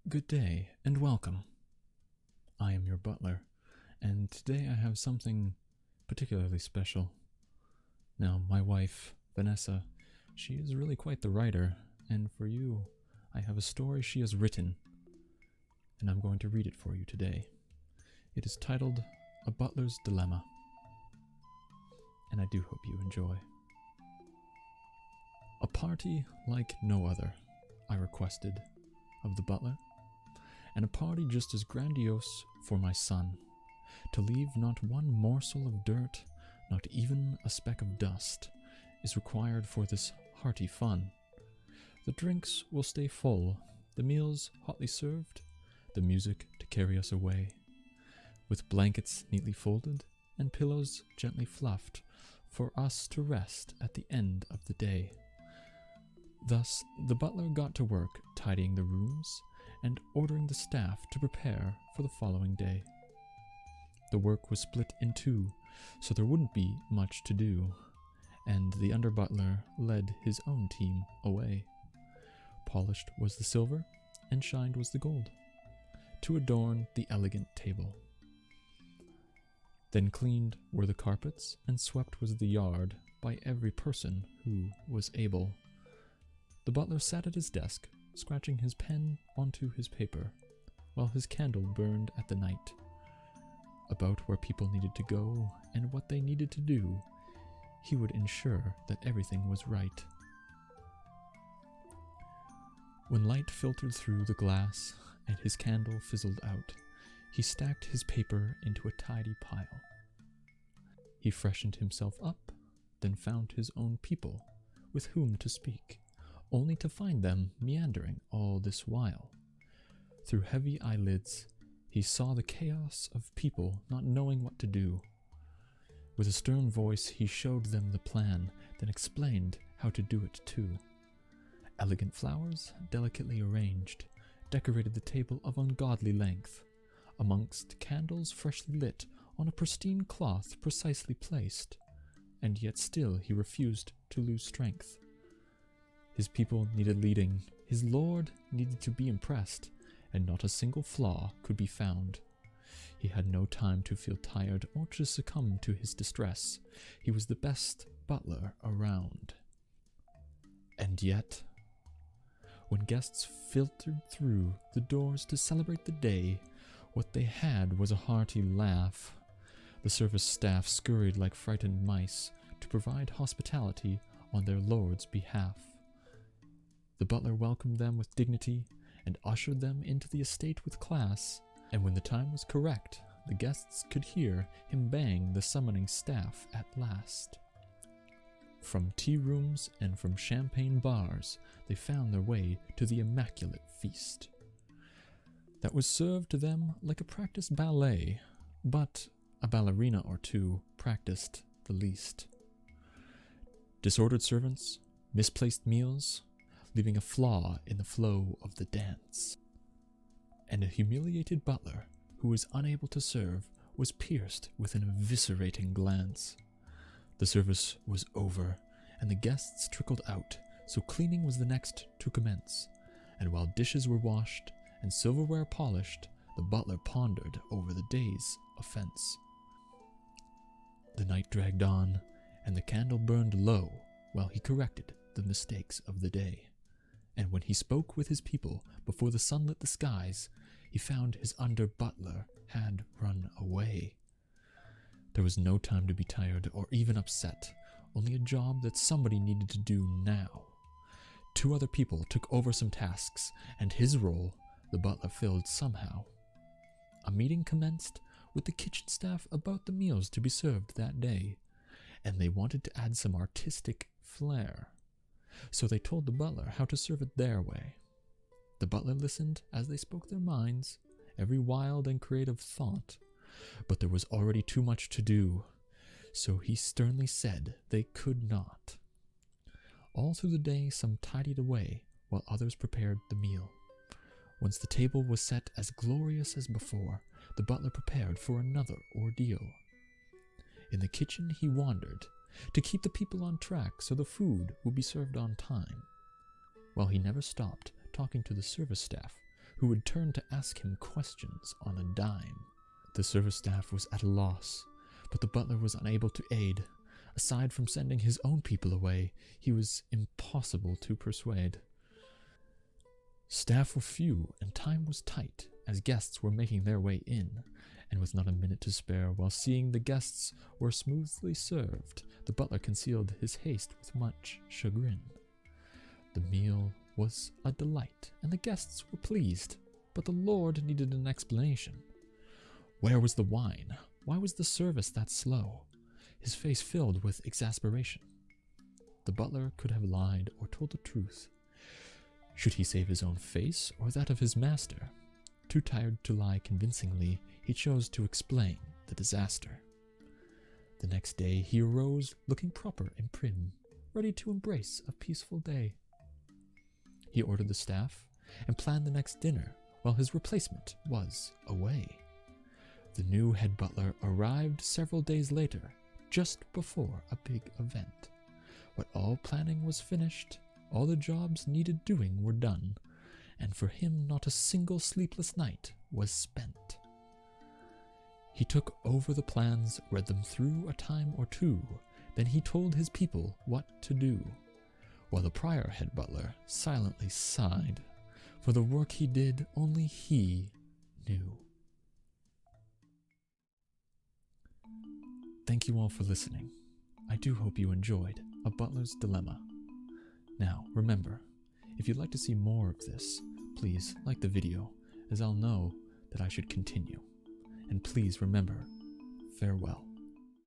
Good day and welcome. I am your butler, and today I have something particularly special. Now, my wife, Vanessa, she is really quite the writer, and for you, I have a story she has written, and I'm going to read it for you today. It is titled A Butler's Dilemma, and I do hope you enjoy. A party like no other, I requested of the butler, and a party just as grandiose for my son, to leave not one morsel of dirt, not even a speck of dust, is required for this hearty fun. The drinks will stay full, the meals hotly served, the music to carry us away, with blankets neatly folded and pillows gently fluffed, for us to rest at the end of the day. Thus the butler got to work tidying the rooms and ordering the staff to prepare for the following day. The work was split in two, so there wouldn't be much to do, and the under-butler led his own team away. Polished was the silver, and shined was the gold, to adorn the elegant table. Then cleaned were the carpets, and swept was the yard by every person who was able. The butler sat at his desk, scratching his pen onto his paper, while his candle burned at the night. About where people needed to go and what they needed to do, he would ensure that everything was right. When light filtered through the glass and his candle fizzled out, he stacked his paper into a tidy pile. He freshened himself up, then found his own people with whom to speak, only to find them meandering all this while. Through heavy eyelids, he saw the chaos of people not knowing what to do. With a stern voice, he showed them the plan, then explained how to do it too. Elegant flowers, delicately arranged, decorated the table of ungodly length, amongst candles freshly lit on a pristine cloth precisely placed, and yet still he refused to lose strength. His people needed leading, his lord needed to be impressed, and not a single flaw could be found. He had no time to feel tired or to succumb to his distress. He was the best butler around. And yet, when guests filtered through the doors to celebrate the day, what they had was a hearty laugh. The service staff scurried like frightened mice to provide hospitality on their lord's behalf. The butler welcomed them with dignity and ushered them into the estate with class, and when the time was correct, the guests could hear him bang the summoning staff at last. From tea rooms and from champagne bars, they found their way to the immaculate feast that was served to them like a practiced ballet, but a ballerina or two practiced the least. Disordered servants, misplaced meals, leaving a flaw in the flow of the dance. And a humiliated butler, who was unable to serve, was pierced with an eviscerating glance. The service was over, and the guests trickled out, so cleaning was the next to commence, and while dishes were washed and silverware polished, the butler pondered over the day's offense. The night dragged on, and the candle burned low while he corrected the mistakes of the day. And when he spoke with his people before the sun lit the skies, he found his under-butler had run away. There was no time to be tired or even upset, only a job that somebody needed to do now. Two other people took over some tasks, and his role the butler filled somehow. A meeting commenced with the kitchen staff about the meals to be served that day, and they wanted to add some artistic flair. So they told the butler how to serve it their way. The butler listened as they spoke their minds, every wild and creative thought, but there was already too much to do, so he sternly said they could not. All through the day some tidied away, while others prepared the meal. Once the table was set as glorious as before, the butler prepared for another ordeal. In the kitchen he wandered, to keep the people on track so the food would be served on time, while he never stopped talking to the service staff, who would turn to ask him questions on a dime. The service staff was at a loss, but the butler was unable to aid. Aside from sending his own people away, he was impossible to persuade. Staff were few and time was tight, as guests were making their way in, and with not a minute to spare while seeing the guests were smoothly served, the butler concealed his haste with much chagrin. The meal was a delight, and the guests were pleased, but the lord needed an explanation. Where was the wine? Why was the service that slow? His face filled with exasperation. The butler could have lied or told the truth. Should he save his own face or that of his master? Too tired to lie convincingly, he chose to explain the disaster. The next day he arose looking proper and prim, ready to embrace a peaceful day. He ordered the staff and planned the next dinner while his replacement was away. The new head butler arrived several days later, just before a big event. When all planning was finished, all the jobs needed doing were done, and for him not a single sleepless night was spent. He took over the plans, read them through a time or two, then he told his people what to do, while the prior head butler silently sighed, for the work he did only he knew. Thank you all for listening. I do hope you enjoyed A Butler's Dilemma. Now, remember, if you'd like to see more of this, please like the video, as I'll know that I should continue. And please remember, farewell.